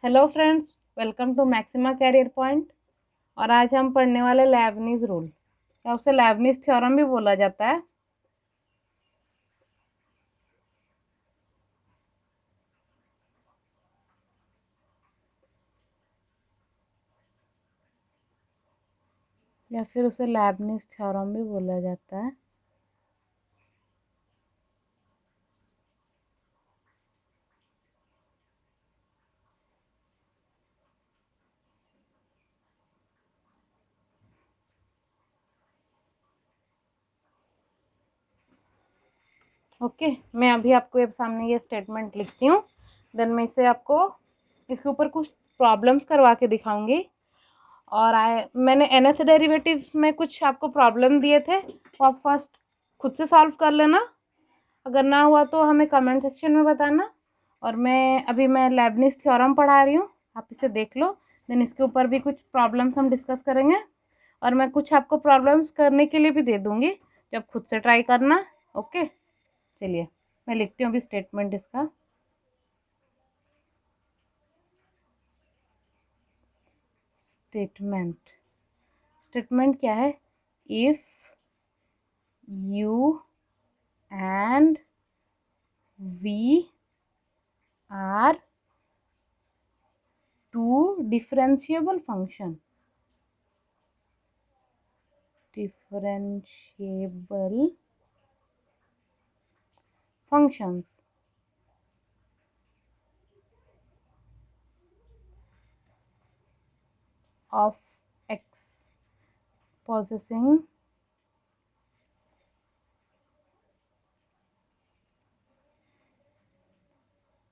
Hello friends, welcome to Maxima Career Point. और आज हम पढ़ने वाले लेबनीज रूल, या उसे लेबनीज थ्योरम भी बोला जाता है। या फिर उसे लेबनीज थ्योरम भी बोला जाता है। ओके, मैं अभी आपको ये सामने ये स्टेटमेंट लिखती हूँ, देन मैं इसे आपको इसके ऊपर कुछ प्रॉब्लम्स करवा के दिखाऊंगी। और मैंने nth डेरिवेटिव्स में कुछ आपको प्रॉब्लम दिए थे, वो आप फर्स्ट खुद से सॉल्व कर लेना। अगर ना हुआ तो हमें कमेंट सेक्शन में बताना। और मैं लेबनीज थ्योरम पढ़ा रही हूँ, आप इसे देख लो। देन इसके ऊपर भी कुछ प्रॉब्लम्स हम डिस्कस करेंगे, और मैं कुछ आपको प्रॉब्लम्स करने के लिए भी दे दूँगी, जब खुद से ट्राई करना। ओके, चलिए मैं लिखती हूँ अभी स्टेटमेंट इसका। स्टेटमेंट क्या है? If u and v are two differentiable functions of x possessing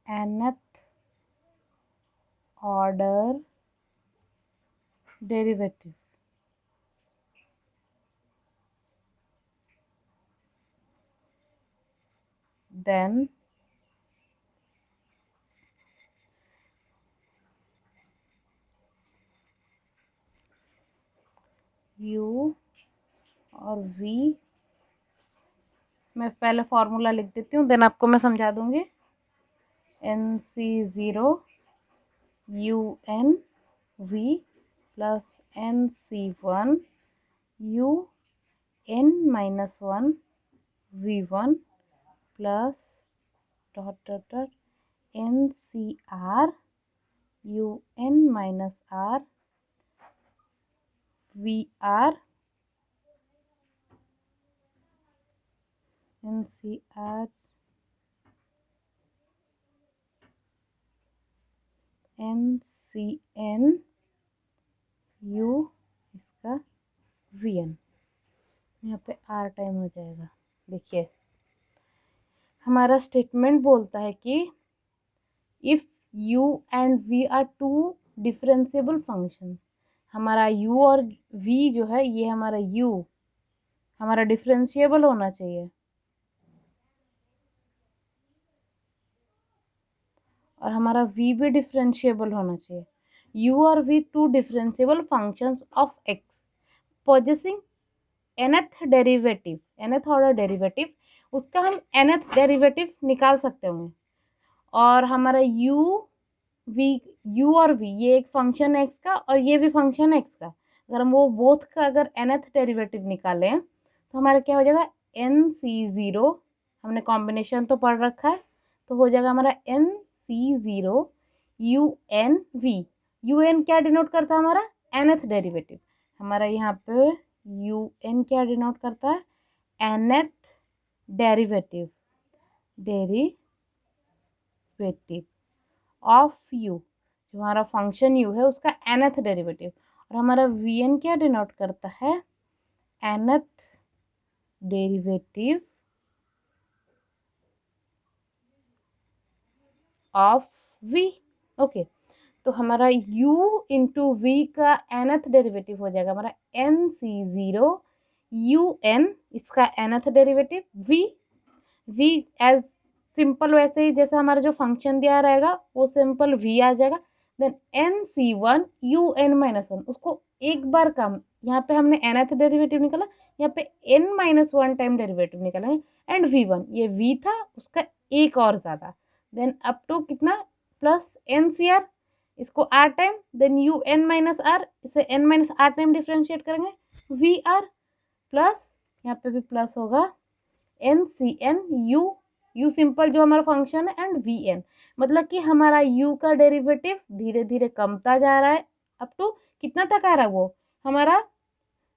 nth order derivative, then u और v, मैं पहले फॉर्मूला लिख देती हूँ, देन आपको मैं समझा दूंगी। nc0 un v plus nc1 un minus 1 v1 plus dot dot dot ncr un minus r vr ncr ncn u इसका vn, यहाँ पे r टाइम हो जाएगा। देखिए हमारा स्टेटमेंट बोलता है कि if u and v are two differentiable function, हमारा u और v जो है, ये हमारा u हमारा डिफरेंशिएबल होना चाहिए, और हमारा v भी डिफरेंशिएबल होना चाहिए। u और v two differentiable functions of x possessing nth derivative, nth order derivative, उसका हम nth डेरिवेटिव निकाल सकते होंगे। और हमारा u और v, ये एक फंक्शन है x का, और ये भी फंक्शन है x का। अगर हम वो बोथ का अगर nth डेरिवेटिव निकालें तो हमारा क्या हो जाएगा? nc0, हमने कॉम्बिनेशन तो पढ़ रखा है, तो हो जाएगा हमारा nc0 unv। un क्या डिनोट करता है? हमारा nth डेरिवेटिव। हमारा यहाँ पे un क्या डिनोट करता है? nth डेरिवेटिव, ऑफ u, जो हमारा फंक्शन u है उसका nth डेरिवेटिव। और हमारा vn क्या डिनोट करता है? nth derivative of v। Okay, तो हमारा u इंटू v का nth डेरिवेटिव हो जाएगा हमारा nc0 un, इसका nth derivative v as simple, वैसे ही जैसे हमारा जो फंक्शन दिया रहेगा वो सिंपल v आ जाएगा। देन nc1 un माइनस 1, उसको एक बार कम, यहाँ पे हमने nth डेरिवेटिव निकाला, यहाँ पे n माइनस 1 टाइम डेरिवेटिव निकाला है। एंड v1, ये v था, उसका एक और ज़्यादा, देन अप टू कितना? प्लस ncr, इसको R time, then U N minus R, इसे N minus R time differentiate करेंगे, वी आर प्लस यहाँ पे भी प्लस होगा N C N U simple जो हमारा फंक्शन है, एंड वी एन, मतलब कि हमारा u का डेरिवेटिव धीरे धीरे कमता जा रहा है अप टू कितना तक आ रहा है, वो हमारा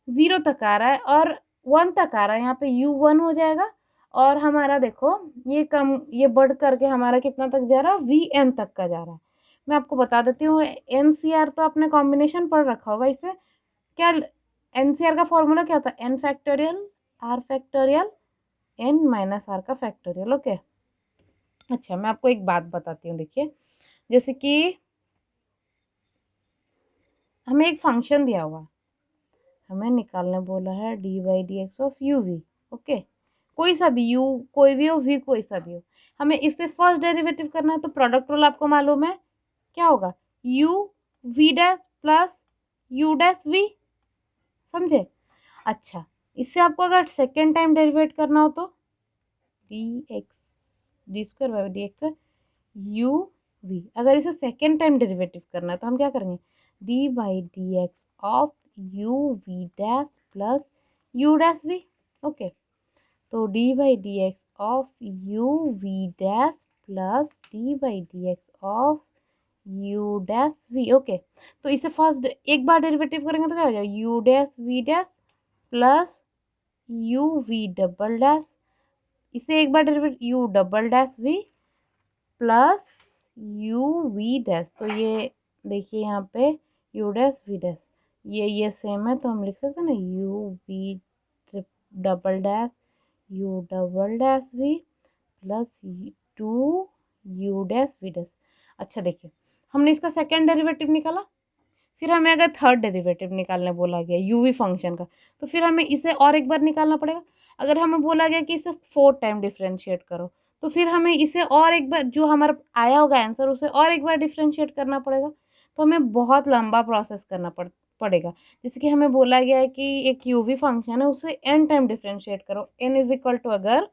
0 तक आ रहा है और 1 तक आ रहा है। यहाँ पे u 1 हो जाएगा और हमारा देखो ये बढ़ करके हमारा कितना तक जा रहा है, वी एन तक का जा रहा है। मैं आपको बता देती हूँ, एन सी आर तो आपने कॉम्बिनेशन पढ़ रखा होगा, इससे क्या एन सी आर का फॉर्मूला क्या होता है, n factorial r factorial n minus r का फैक्टोरियल। ओके, अच्छा मैं आपको एक बात बताती हूँ, देखिए जैसे कि हमें एक फंक्शन दिया हुआ है, हमें निकालने बोला है d by D x of you v. Okay, कोई सा भी यू कोई भी हो, वी कोई सा भी हो, हमें इससे फर्स्ट डेरिवेटिव करना है, तो प्रोडक्ट रूल आपको मालूम है क्या होगा, u we dash plus you dash v, समझे। अच्छा, इससे आपको अगर सेकेंड टाइम डेरिवेट करना हो तो d x d square by D x u v, अगर इसे सेकेंड टाइम डेरिवेटिव करना है तो हम क्या करेंगे, D by D x of you we dash plus you dash V. Okay, तो D by D x of you we dash plus D by D x of U dash V. Okay, तो इसे first एक बार derivative करेंगे तो क्या हो जाएगा, U dash V dash plus U V double dash, इसे एक बार derivative U double dash V plus U we dash, तो ये देखिए यहाँ पे यू डैश वी डैश ये सेम है, तो हम लिख सकते हैं ना U V double dash U double dash V plus two U dash V dash. अच्छा देखिए, हमने इसका सेकेंड डेरिवेटिव निकाला, फिर हमें अगर थर्ड डेरिवेटिव निकालने बोला गया यू वी फंक्शन का, तो फिर हमें इसे और एक बार निकालना पड़ेगा। अगर हमें बोला गया कि इसे 4 टाइम डिफ्रेंशिएट करो, तो फिर हमें इसे और एक बार जो हमारा आया होगा आंसर उसे और एक बार डिफ्रेंशिएट करना पड़ेगा, तो हमें बहुत लंबा प्रोसेस करना पड़ेगा। जैसे कि हमें बोला गया है कि एक यू वी फंक्शन है, उसे एन टाइम डिफ्रेंशिएट करो, एन इज इक्वल टू अगर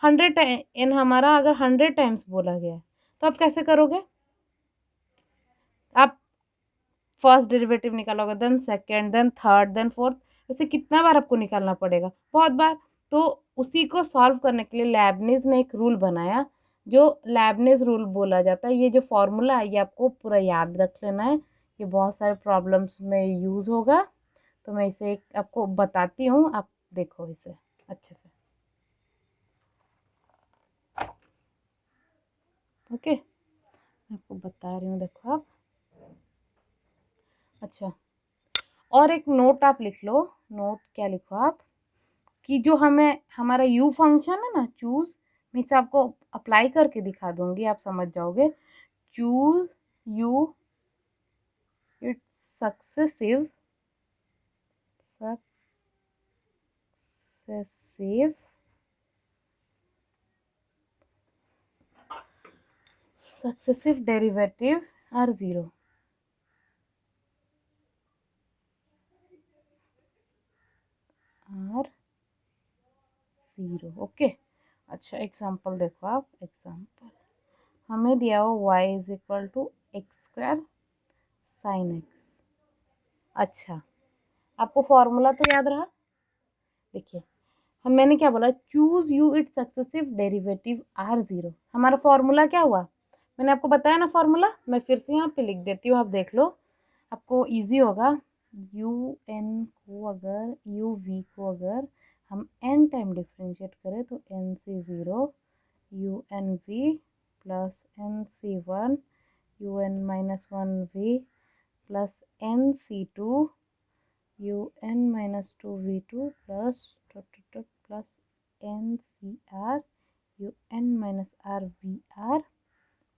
100 टाइम, एन हमारा अगर 100 टाइम्स बोला गया है तो आप कैसे करोगे, आप फर्स्ट डेरिवेटिव निकालोगे, then second, then third, then fourth, वैसे कितना बार आपको निकालना पड़ेगा, बहुत बार। तो उसी को सॉल्व करने के लिए लेबनिज ने एक रूल बनाया, जो लेबनिज रूल बोला जाता है। ये जो फॉर्मूला है ये आपको पूरा याद रख लेना है, ये बहुत सारे प्रॉब्लम्स में यूज़ होगा। तो मैं इसे एक आपको बताती हूँ, आप देखो इसे अच्छे से। ओके, मैं आपको बता रही हूँ, देखो आप। अच्छा, और एक नोट आप लिख लो, नोट क्या लिखो आप, कि जो हमें हमारा यू फंक्शन है ना, चूज, मैं इसे आपको अप्लाई करके दिखा दूंगी, आप समझ जाओगे। Choose u its successive derivative are zero, okay. अच्छा, एग्जांपल देखो आप, एग्जांपल हमें दिया हो y is equal to x square sine x. अच्छा, आपको फॉर्मूला तो याद रहा, देखिए मैंने क्या बोला, choose u it successive derivative are zero, हमारा फॉर्मूला क्या हुआ, मैंने आपको बताया ना फॉर्मूला, मैं फिर से यहाँ पे लिख देती हूँ, आप देख लो, आपको इजी होगा। यू एन को अगर यू वी को अगर हम एन टाइम डिफ्रेंशिएट करें तो n c zero u n v plus n c one u N minus one v plus n c two u N minus two v two plus plus n c r u N minus r v are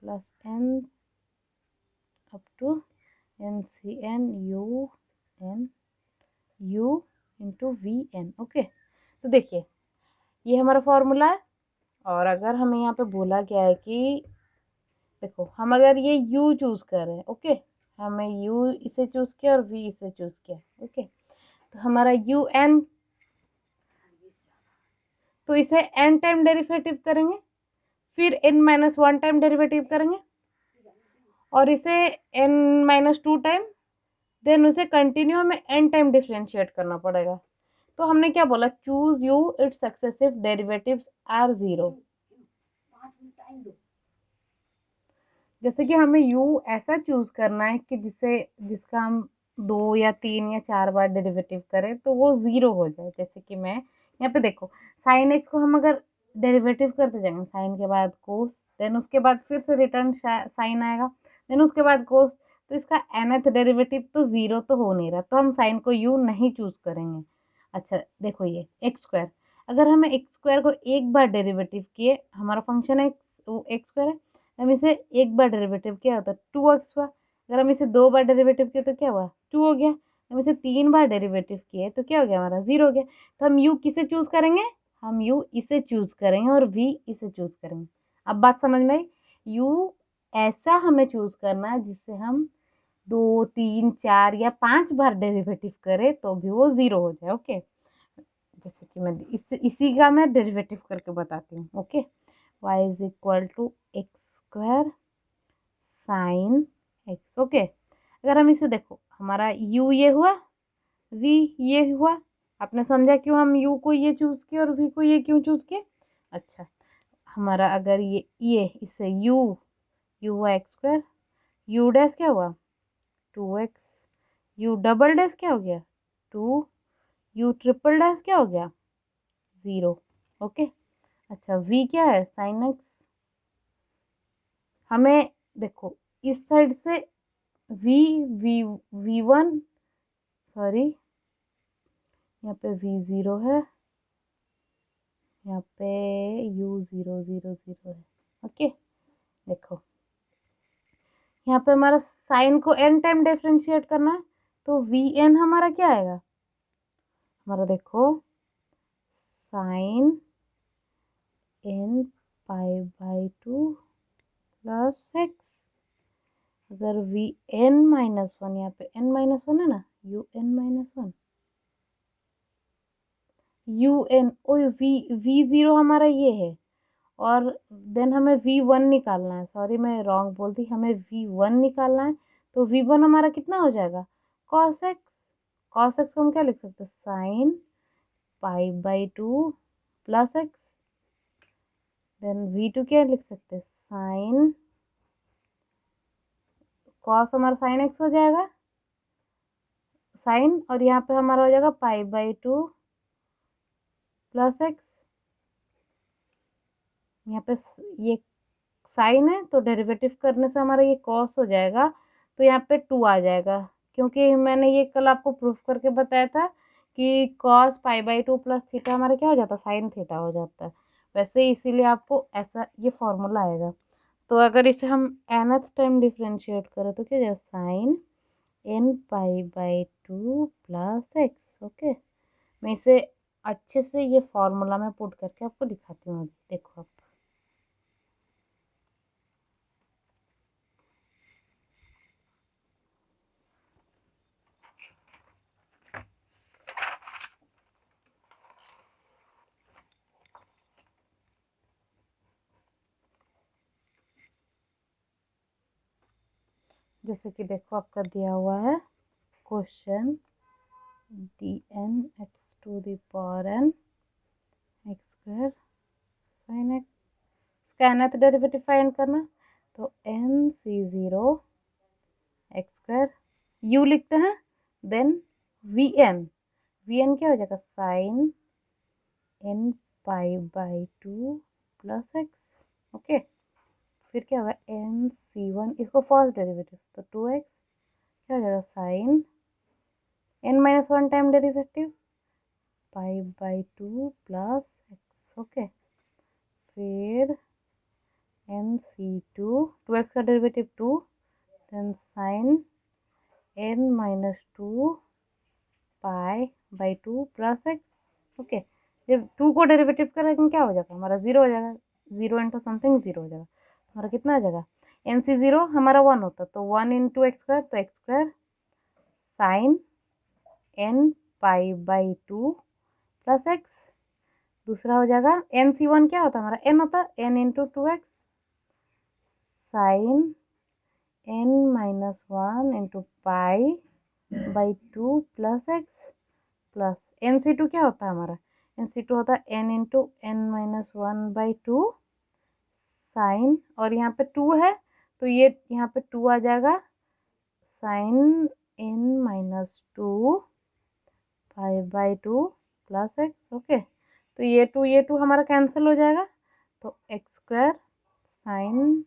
plus n up to n C N u into v n. Okay, तो देखिए ये हमारा formula है, और अगर हमें यहाँ पे बोला गया है कि देखो हम अगर ये u चूज़ कर रहे हैं, ओके, हमें u इसे चूज़ किया और v इसे चूज़ किया, ओके, तो हमारा u n, तो इसे n टाइम डेरिवेटिव करेंगे, फिर n minus one time derivative करेंगे, और इसे n-2 टाइम, देन उसे कंटिन्यू हमें n टाइम डिफरेंशिएट करना पड़ेगा। तो हमने क्या बोला, choose u its successive derivatives are 0। जैसे कि हमें u ऐसा चूज करना है कि जिसका हम 2 या 3 या 4 बार डेरिवेटिव करें तो वो 0 हो जाए। जैसे कि मैं यहाँ पे देखो, साइन एक्स को हम अगर डेरिवेटिव करते जाएंगे, साइन के बाद कोस, देन उसके बाद फिर से रिटर्न साइन आएगा, देन उसके बाद कोस, तो इसका nth डेरिवेटिव तो 0 तो हो नहीं रहा, तो हम साइन को u नहीं चूज करेंगे। अच्छा देखो, ये एक्स स्क्वायर, अगर हमें एक्स स्क्वायर को एक बार डेरिवेटिव किए, हमारा फंक्शन एक्स स्क्वायर है, हम इसे एक बार डेरिवेटिव किया होता 2x हुआ। अगर हम इसे 2 बार डेरिवेटिव किए तो क्या हुआ, 2 हो गया। हम इसे 3 बार डेरिवेटिव किए तो क्या हो गया, हमारा 0 हो गया। तो हम u किसे चूज करेंगे, हम u इसे चूज करेंगे और v इसे चूज करेंगे। अब बात समझ में आई, u ऐसा हमें चूज करना है जिससे हम 2, 3, 4 या 5 बार डेरिवेटिव करें तो भी वो 0 हो जाए। ओके, जैसे कि मैं इसी का मैं डेरिवेटिव करके बताती हूँ। Okay, y is equal to x square sine x. Okay, अगर हम इसे देखो, हमारा u ये हुआ, v ये हुआ। आपने समझा क्यों हम u को ये चूज किए और v को ये क्यों चूज किए। अच्छा, हमारा अगर ये इसे u हुआ एक्स स्क्वायर, u डैश क्या हुआ 2x, u डबल डैश क्या हो गया 2, u ट्रिपल डैश क्या हो गया 0। ओके, अच्छा v क्या है साइन एक्स। हमें देखो इस साइड से v1, सॉरी यहाँ पे v0 है, यहाँ पे u 0 0 0 है। ओके, देखो यहाँ पे हमारा साइन को n टाइम डिफरेंशिएट करना है, तो vn हमारा क्या आएगा, हमारा देखो साइन n π/2 प्लस एक्स। अगर vn-1, यहाँ पे n-1 है ना, un-1, un ओ v0 हमारा ये है, और देन हमें v1 निकालना है। सॉरी मैं रॉन्ग बोलती, हमें v1 निकालना है। तो v1 हमारा कितना हो जाएगा cos x। cos x को हम क्या लिख सकते हैं, sign π/2 plus x. Then v2 क्या लिख सकते हैं, साइन cos हमारा साइन x हो जाएगा, साइन, और यहाँ पे हमारा हो जाएगा π/2 प्लस एक्स। यहाँ पे ये साइन है तो डेरिवेटिव करने से हमारा ये कॉस हो जाएगा, तो यहाँ पे 2 आ जाएगा, क्योंकि मैंने ये कल आपको प्रूफ करके बताया था कि कॉस π/2 प्लस थीटा हमारा क्या हो जाता है, साइन थीटा हो जाता है। वैसे इसीलिए आपको ऐसा ये फॉर्मूला आएगा। तो अगर इसे हम nth टाइम डिफ्रेंशिएट करें तो क्या हो जाएगा, sine n π/2 plus x. Okay, मैं इसे अच्छे से ये फॉर्मूला में पुट करके आपको दिखाती हूँ। देखो आप, जैसे कि देखो आपका दिया हुआ है question dn x⁴n x square sine x, इसका nth डेरिवेटिव फाइंड करना, तो nc0 एक्स स्क्वायर u लिखते हैं, देन vn क्या हो जाएगा, sine n π/2 plus x. Okay, फिर क्या होगा nc1, इसको फर्स्ट डेरिवेटिव तो 2x, क्या हो जाएगा sine n-1 time derivative π/2 plus x. Okay, फिर nc2, 2x का derivative 2, then sine n-2 π/2 plus x. Okay, जब 2 को डेरिवेटिव करेंगे क्या हो जाएगा, हमारा 0 हो जाएगा, 0 इंटू समथिंग 0 हो जाएगा, हमारा कितना आ जाएगा, nc0 हमारा 1 होता तो 1 इंटू एक्स स्क्वायर, तो x square sine n π/2 plus x. दूसरा हो जाएगा nc1 क्या होता है हमारा, n होता है, n into 2x sine n minus one into pi by two plus x plus NC2 क्या होता है हमारा, NC2 होता है n into n minus one by two sine, और यहाँ पे 2 है तो ये यहाँ पे 2 आ जाएगा sine n minus two pi by two plus x. Okay, तो ये टू हमारा कैंसिल हो जाएगा, तो x square sine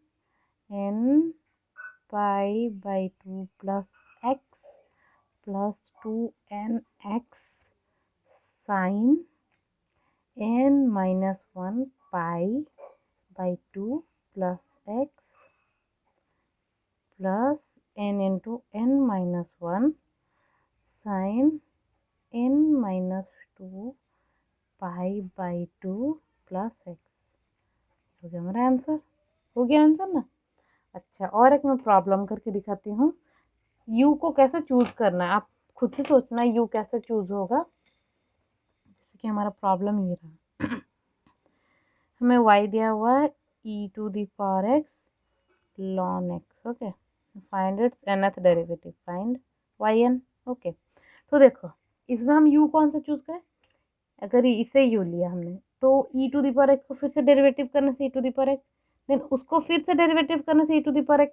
n pi by two plus x plus 2nx sine n minus one pi by two plus x plus n into n minus one sine n minus two pi by two plus x. हो गया हमारा answer, हो गया answer ना। अच्छा, और एक मैं प्रॉब्लम करके दिखाती हूँ। u को कैसे चूज करना है, आप खुद से सोचना u कैसे चूज होगा। जैसे कि हमारा प्रॉब्लम ये रहा, हमें y दिया हुआ है e to the power x ln x। Okay, find its nth derivative, find yn। Okay, तो देखो इसमें हम u कौन सा चूज करें, अगर इसे u लिया हमने तो e to the power x को फिर से डेरिवेटिव करने से e to the power x, then उसको फिर से डेरिवेटिव करने से e to the power x,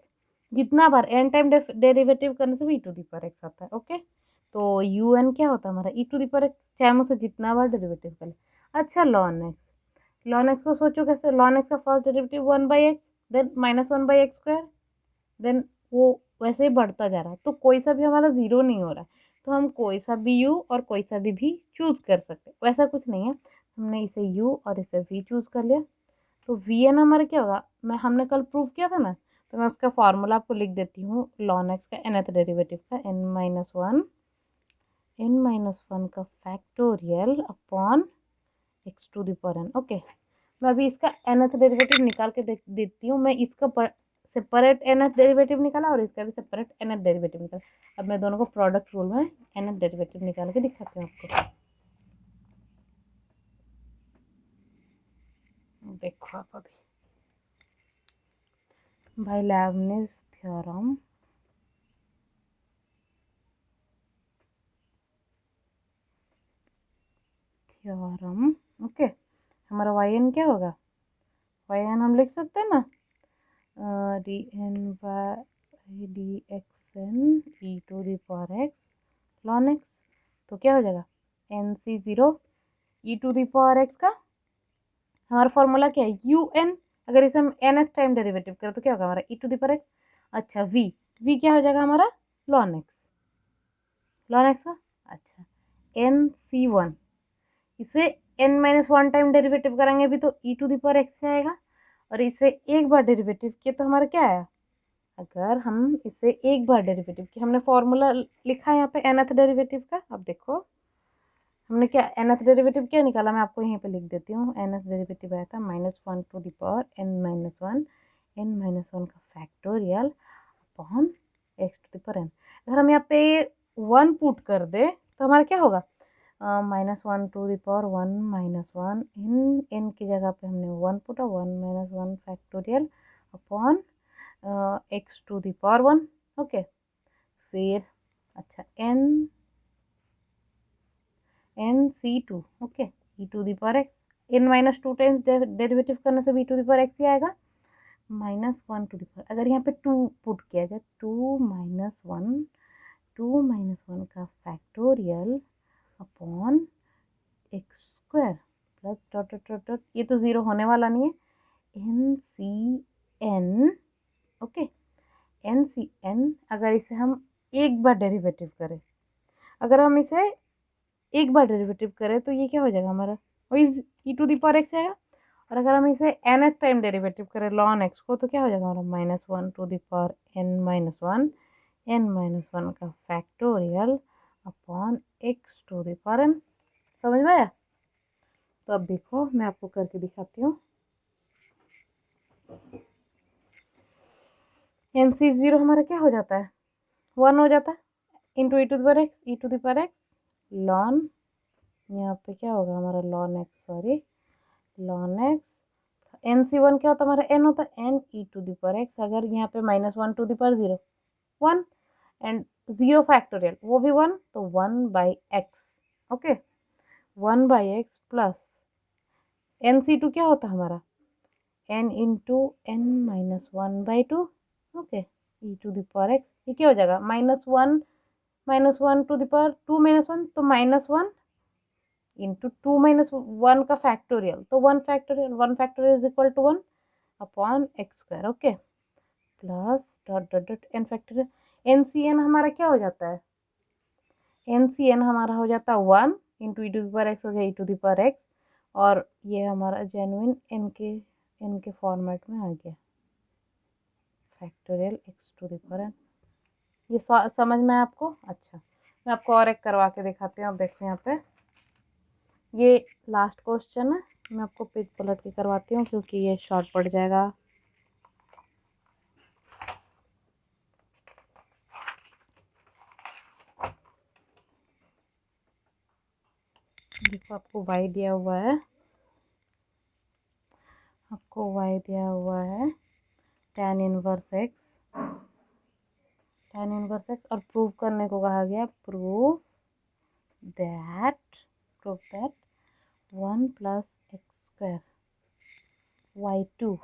जितना बार n टाइम डेरिवेटिव करने से भी e to the power x आता है। ओके, तो un क्या होता है हमारा e to the power x, चाहे हम उसे जितना बार डेरिवेटिव करें। अच्छा, ln x को सोचो कैसे, ln x का first derivative 1/x, then minus 1/x square, then वो वैसे ही बढ़ता जा रहा है, तो कोई सा भी हमारा जीरो नहीं हो रहा है, तो हम कोई सा भी u और कोई सा भी चूज कर सकते हैं, वैसा कुछ नहीं है। हमने इसे u और इसे v चूज कर लिया, तो vn हमारा क्या होगा, हमने कल प्रूव किया था ना, तो मैं उसका फॉर्मूला आपको लिख देती हूँ। ln x का nth डेरिवेटिव का n माइनस वन का factorial upon x to the power n। Okay, मैं अभी इसका nth डेरिवेटिव निकाल के देती हूँ। मैं इसका सेपरेट nth डेरिवेटिव निकाला और इसका भी सेपरेट nth डेरिवेटिव निकाला। अब मैं दोनों को प्रोडक्ट रूल में nth डेरिवेटिव निकाल के दिखाती हूँ आपको। देखो आप अभी बाय लेबनिज थ्योरम, ओके, हमारा yn क्या होगा, yn हम लिख सकते हैं ना, d n by D x n e to the power x ln x, तो क्या हो जाएगा NC0 e to the power x का हमारा फॉर्मूला क्या है UN, अगर इसे हम nth टाइम डेरिवेटिव करें तो क्या होगा हमारा ई टू द पावर एक्स। अच्छा, v क्या हो जाएगा हमारा लॉन एक्स का। अच्छा, NC1 इसे n minus one time derivative करेंगे भी तो ई टू द पावर एक्स आएगा, और इसे एक बार डेरिवेटिव किया तो हमारा क्या आया, अगर हम इसे एक बार डेरिवेटिव किया, हमने फॉर्मूला लिखा है यहाँ पे nth डेरिवेटिव का। अब देखो हमने क्या nth डेरिवेटिव क्या निकाला, मैं आपको यहीं पे लिख देती हूँ। nth डेरिवेटिव आया था minus one to the power n minus one का factorial upon x to the power n। अगर हम यहाँ पे 1 पुट कर दे तो हमारा क्या होगा, minus one to the power one minus one, n की जगह पे हमने 1 पुटा, 1 minus one factorial upon x to the power 1। Okay, फिर अच्छा NC2 okay e to the power x, n minus two times derivative करने से भी e to the power x ही आएगा, minus one to the power, अगर यहाँ पे 2 पुट किया जाए, 2 माइनस वन का factorial upon x square plus dot dot dot dot, ये तो ज़ीरो होने वाला नहीं है, NCN। ओके, NCN अगर इसे हम एक बार डेरिवेटिव करें, अगर हम इसे एक बार डेरिवेटिव करें तो ये क्या हो जाएगा हमारा, वही e to the power x आएगा, और अगर हम इसे nth टाइम डेरिवेटिव करें लॉन एक्स को तो क्या हो जाएगा हमारा minus one to the power n minus one का factorial upon x to the power n। समझ में आया, तो अब देखो मैं आपको करके दिखाती हूँ। NC0 हमारा क्या हो जाता है, 1 हो जाता है, into e to the power x ln, यहाँ पे क्या होगा हमारा लॉन एक्स NC1 क्या होता है हमारा, n होता है n e to the power x। अगर यहाँ पे -1 टू द पावर 0 1 एंड 0 फैक्टोरियल वो भी 1, तो 1/x। Okay, 1/x plus NC2 क्या होता है हमारा, n into n minus 1/2। Okay, e to the power x, ये क्या हो जाएगा, -1 टू द पावर 2 -1, तो -1 इंटू 2 -1 का फैक्टोरियल, तो 1 factorial is equal to 1 upon x square. Okay, plus dot dot dot n factorial, NCN हमारा क्या हो जाता है, NCN हमारा हो जाता है 1 into e to the power x हो गया e to the power x, और ये हमारा जेन्युइन n के फॉर्मेट में आ गया factorial x to the power n। ये समझ में है आपको? अच्छा, मैं आपको और एक करवा के दिखाती हूँ। अब देखो यहाँ पे ये लास्ट क्वेश्चन है, मैं आपको पेज पलट के करवाती हूँ क्योंकि ये शॉर्ट पड़ जाएगा। देखो आपको y दिया हुआ है, tan इनवर्स x, और प्रूव करने को कहा गया, prove that 1 plus x square y2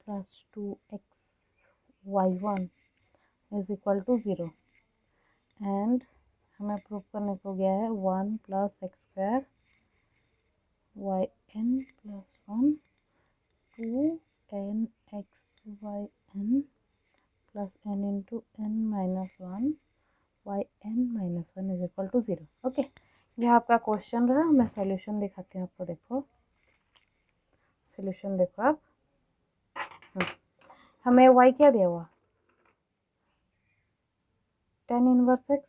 plus 2x y1 is equal to 0। And हमें प्रूव करने को गया है 1 plus x square yn plus 1 2nxyn plus n into n minus 1 yn minus 1 is equal to 0। Okay, यह आपका question रहा। मैं solution दिखाती हूँ आपको। देखो सॉल्यूशन देखो आप, हमें y क्या दिया हुआ, tan इनवर्स x।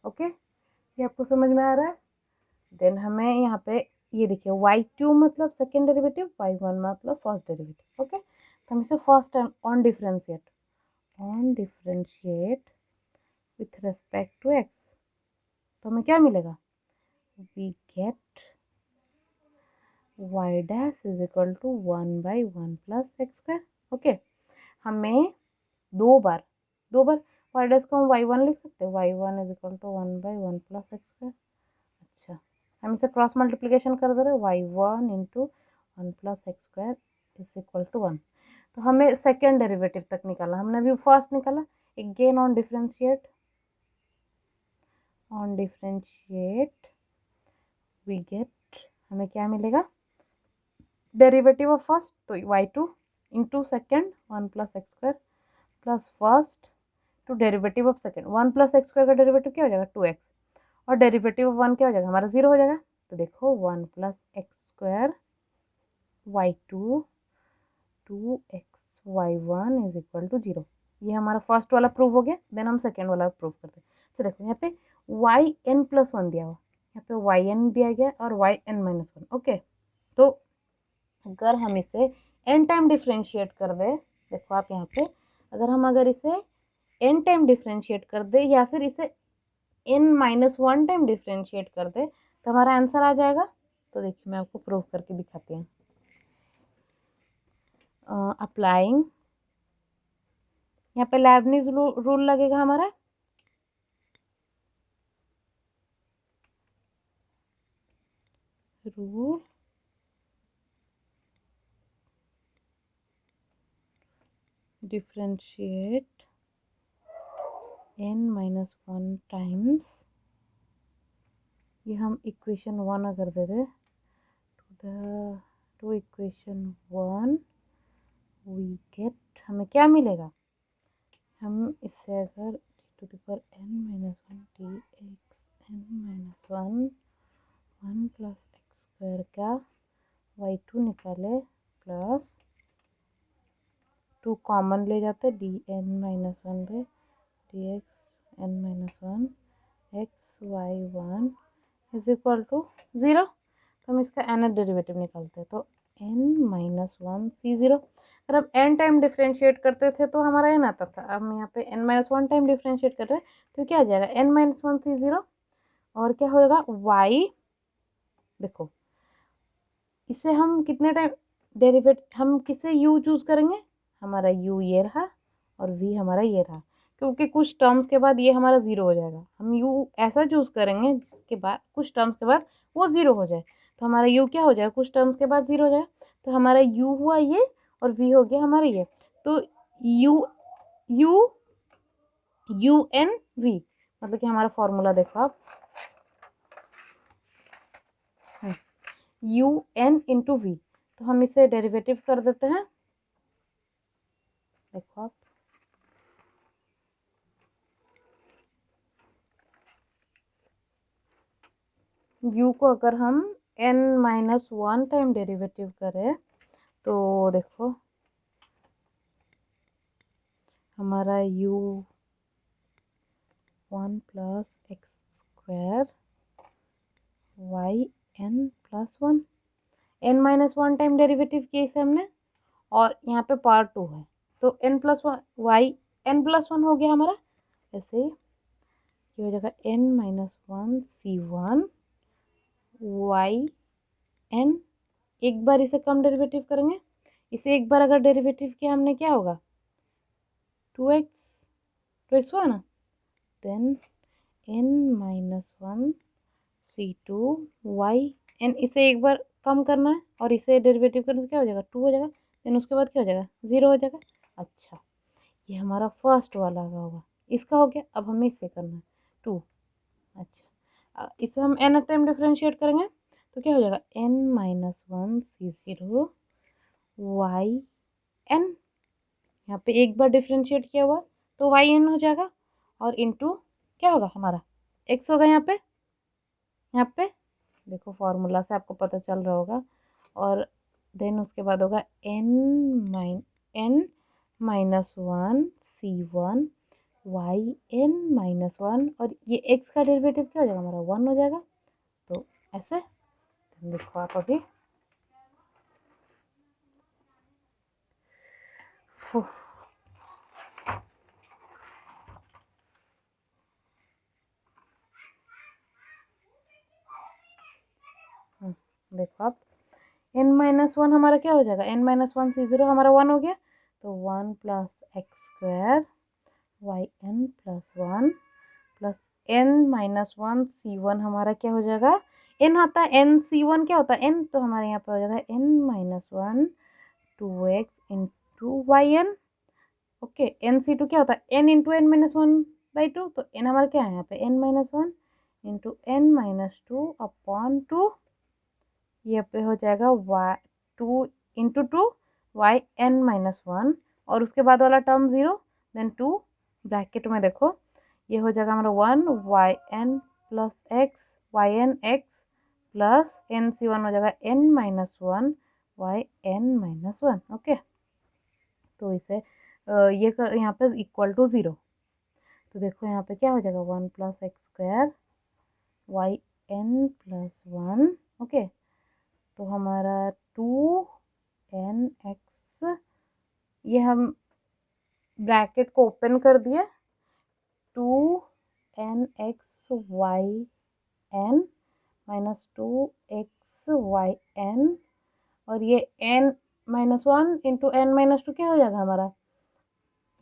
ओके, ये आपको समझ में आ रहा है। देन हमें यहाँ पे ये देखिए y2 मतलब सेकेंड डेरिवेटिव, y1 मतलब फर्स्ट डेरिवेटिव। ओके, तो हम इसे first time on differentiate with respect to x, तो हमें क्या मिलेगा, we get y dash is equal to 1/1 plus x square. Okay, हमें दो बार y डैश को हम y1 लिख सकते हैं, y1 is equal to 1/1 plus x square. अच्छा, हम इसे क्रॉस मल्टीप्लिकेशन कर दे रहे हैं, y1 into 1 plus x square is equal to 1। तो हमें सेकेंड डेरिवेटिव तक निकालना, हमने अभी फर्स्ट निकाला। Again on differentiate we get, हमें क्या मिलेगा, डेरिवेटिव ऑफ फर्स्ट तो y2 into second 1 plus x square plus first to derivative of second 1 plus x square का डेरिवेटिव क्या हो जाएगा 2x, और डेरिवेटिव ऑफ 1 क्या हो जाएगा हमारा 0 हो जाएगा। तो देखो 1 plus x square y2 2xy1 is equal to 0। ये हमारा फर्स्ट वाला प्रूव हो गया। देन हम सेकेंड वाला प्रूव करते हैं। तो देखो यहाँ पे yn प्लस 1 दिया हुआ, यहाँ पे yn दिया गया और yn माइनस 1। ओके, तो अगर हम इसे n टाइम डिफ्रेंशिएट कर दे, देखो आप यहाँ पे अगर इसे n टाइम डिफ्रेंशिएट कर दे या फिर इसे n-1 टाइम डिफ्रेंशिएट कर दे, तो हमारा आंसर आ जाएगा। तो देखिए मैं आपको प्रूव करके दिखाती हूँ। अप्लाइंग, यहाँ पे लेबनिज रूल लगेगा हमारा, रूल डिफ्रेंशिएट n-1 टाइम्स, ये हम इक्वेशन 1 अगर दे दे टू इक्वेशन 1 वी गेट, हमें क्या मिलेगा, हम इससे अगर to the power n-1 dx n-1 1 plus x square का y2 निकाले प्लस 2 कॉमन ले जाते dn-1 पे dx n-1 xy1 is equal to 0। तो हम इसका nth डेरिवेटिव निकालते हैं, तो n-1 c0। अगर हम n टाइम डिफ्रेंशिएट करते थे तो हमारा n आता था, अब हम यहाँ पे n-1 टाइम डिफ्रेंशिएट कर रहे हैं तो क्या आ जाएगा n-1 c0, और क्या होगा y, देखो इसे हम कितने टाइम डेरिवेटिव हम किसे u चूज़ करेंगे, हमारा u ये रहा और v हमारा ये रहा, क्योंकि कुछ टर्म्स के बाद ये हमारा ज़ीरो हो जाएगा। हम u ऐसा चूज़ करेंगे जिसके बाद कुछ टर्म्स के बाद वो ज़ीरो हो जाए, तो हमारा u क्या हो जाएगा, कुछ टर्म्स के बाद ज़ीरो हो जाए, तो हमारा u हुआ ये और v हो गया हमारा ये। तो u u u n v, मतलब कि हमारा फॉर्मूला देखो आप, u n इंटू v, तो हम इसे डेरिवेटिव कर देते हैं। देखो आप, u को अगर हम n-1 टाइम डेरिवेटिव करें तो देखो हमारा u 1 plus x square y n plus 1, n-1 time derivative किया इसे हमने, और यहाँ पे पार्ट 2 है, तो n+1 वाई n+1 हो गया हमारा। ऐसे ही ये हो जाएगा n-1 c1 वाई n, एक बार इसे कम डेरिवेटिव करेंगे, इसे एक बार अगर डेरिवेटिव किया हमने क्या होगा 2x हुआ ना, then n-1 c2 Y n, इसे एक बार कम करना है और इसे डेरिवेटिव करने से क्या हो जाएगा 2 हो जाएगा, देन उसके बाद क्या हो जाएगा 0 हो जाएगा। अच्छा, ये हमारा फर्स्ट वाला होगा, इसका हो गया। अब हमें इससे करना है 2। अच्छा, इसे हम n टाइम डिफ्रेंशिएट करेंगे तो क्या हो जाएगा n-1 c0 वाई n, यहाँ पे एक बार डिफ्रेंशिएट किया हुआ तो वाई n हो जाएगा, और इंटू क्या होगा हमारा x होगा यहाँ पे देखो फॉर्मूला से आपको पता चल रहा होगा, और देन उसके बाद होगा n-1 c1 वाई n-1, और ये x का डेरिवेटिव क्या हो जाएगा हमारा 1 हो जाएगा। तो ऐसे देखो आप अभी देखो आप n-1 हमारा क्या हो जाएगा, n-1 c0 हमारा 1 हो गया, तो 1 plus x square y n plus 1 plus n-1 c1 हमारा क्या हो जाएगा, n आता है n c1 क्या होता है n, तो हमारे यहाँ पे हो जाएगा n-1 2x into y n। Okay, n c2 क्या होता है n इंटू n-1/2, तो n हमारा क्या है यहाँ पे n-1 इंटू n-2 अपॉन 2, ये पे हो जाएगा y 2 इंटू 2 वाई n-1, और उसके बाद वाला टर्म 0, देन 2 ब्रैकेट में देखो ये हो जाएगा हमारा 1 y n plus x y n x plus n c1 हो जाएगा n-1 वाई n-1। ओके, तो इसे ये कर यहाँ पे इक्वल टू 0, तो देखो यहाँ पे क्या हो जाएगा 1 plus x square y n plus 1। Okay, तो हमारा 2n(x), ये हम ब्रैकेट को ओपन कर दिए, 2n(x y n minus 2x y n, और ये n-1 इंटू n-2 क्या हो जाएगा हमारा,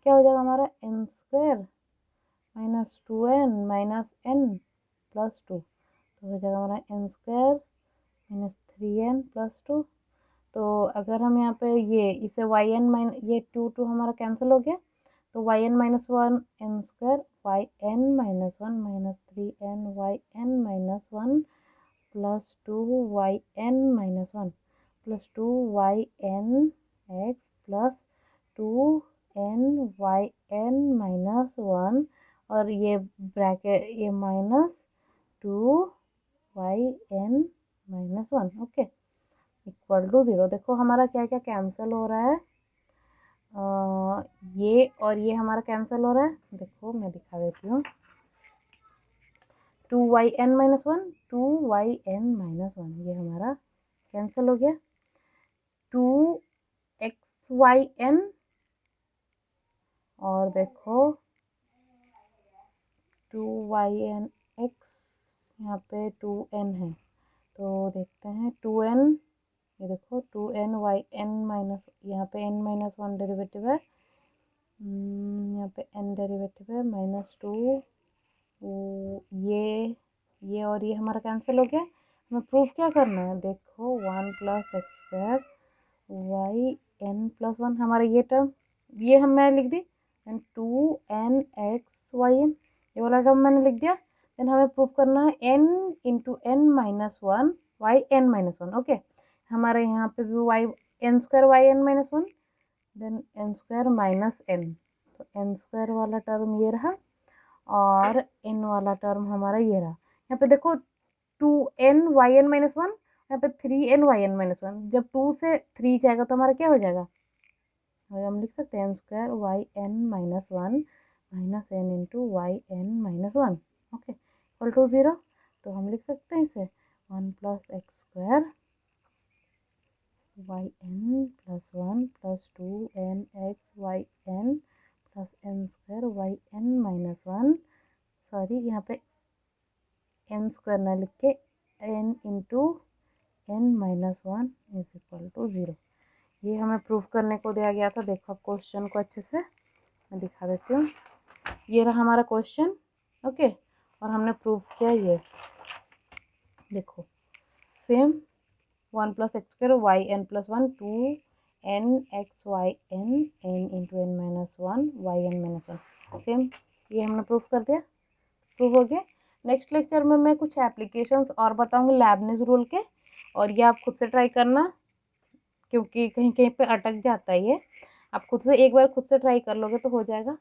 क्या हो जाएगा हमारा n² minus 2n minus n plus 2, तो हो जाएगा हमारा n² माइनस 3n प्लस 2। तो अगर हम यहाँ पे ये इसे वाई एन ये 2 हमारा कैंसिल हो गया, तो y n-1 n² y n-1 minus 3n y n-1 plus 2 y n-1 plus 2 y n x plus 2n y n-1, और ये ब्रैकेट ये minus 2 y n-1। Okay, equal to 0। देखो हमारा क्या क्या कैंसिल हो रहा है, ये और ये हमारा कैंसिल हो रहा है, देखो मैं दिखा देती हूँ, 2yn-1 2yn-1 ये हमारा कैंसिल हो गया, 2xyn, और देखो 2yn(x), यहाँ पे 2n है, तो देखते हैं 2n ये देखो 2n(y(n) यहाँ पे n-1 डेरिवेटिव है, यहाँ पे n डेरिवेटिव है, -2 ये और ये हमारा कैंसिल हो गया। हमें प्रूफ क्या करना है, देखो 1 + x² yn+1 हमारा ये टर्म, ये मैं लिख दी, देन 2nxyn ये वाला टर्म मैंने लिख दिया। देन हमें प्रूफ करना है n × n-1 yn-1। ओके, हमारे यहाँ पे भी n² yn-1 then n² - n, तो n² वाला टर्म ये रहा और n वाला टर्म हमारा ये रहा। यहाँ पे देखो 2n(yn-1), यहाँ पे 3n(yn-1), जब 2 से 3 जाएगा तो हमारा क्या हो जाएगा, हम लिख सकते हैं n² yn-1 n × yn-1, okay, equal to 0। तो हम लिख सकते हैं इसे 1 + x² yn+1 + 2nxyn + n² sorry यहाँ पे n² ना लिख के n × n-1 = 0। ये हमें प्रूफ करने को दिया गया था। देखो आप क्वेश्चन को अच्छे से मैं दिखा देती हूँ। ये रहा हमारा क्वेश्चन, ओके, और हमने प्रूफ किया ये, देखो same 1 + x² yn+1 2nxyn n × n-1 yn-1 same, ये हमने प्रूफ कर दिया, प्रूफ हो गया। नेक्स्ट लेक्चर में मैं कुछ एप्लीकेशंस और बताऊंगी लेबनिज़ रूल के, और ये आप खुद से ट्राई करना क्योंकि कहीं कहीं पे अटक जाता है ये। आप खुद से एक बार खुद से ट्राई कर लोगे तो हो जाएगा।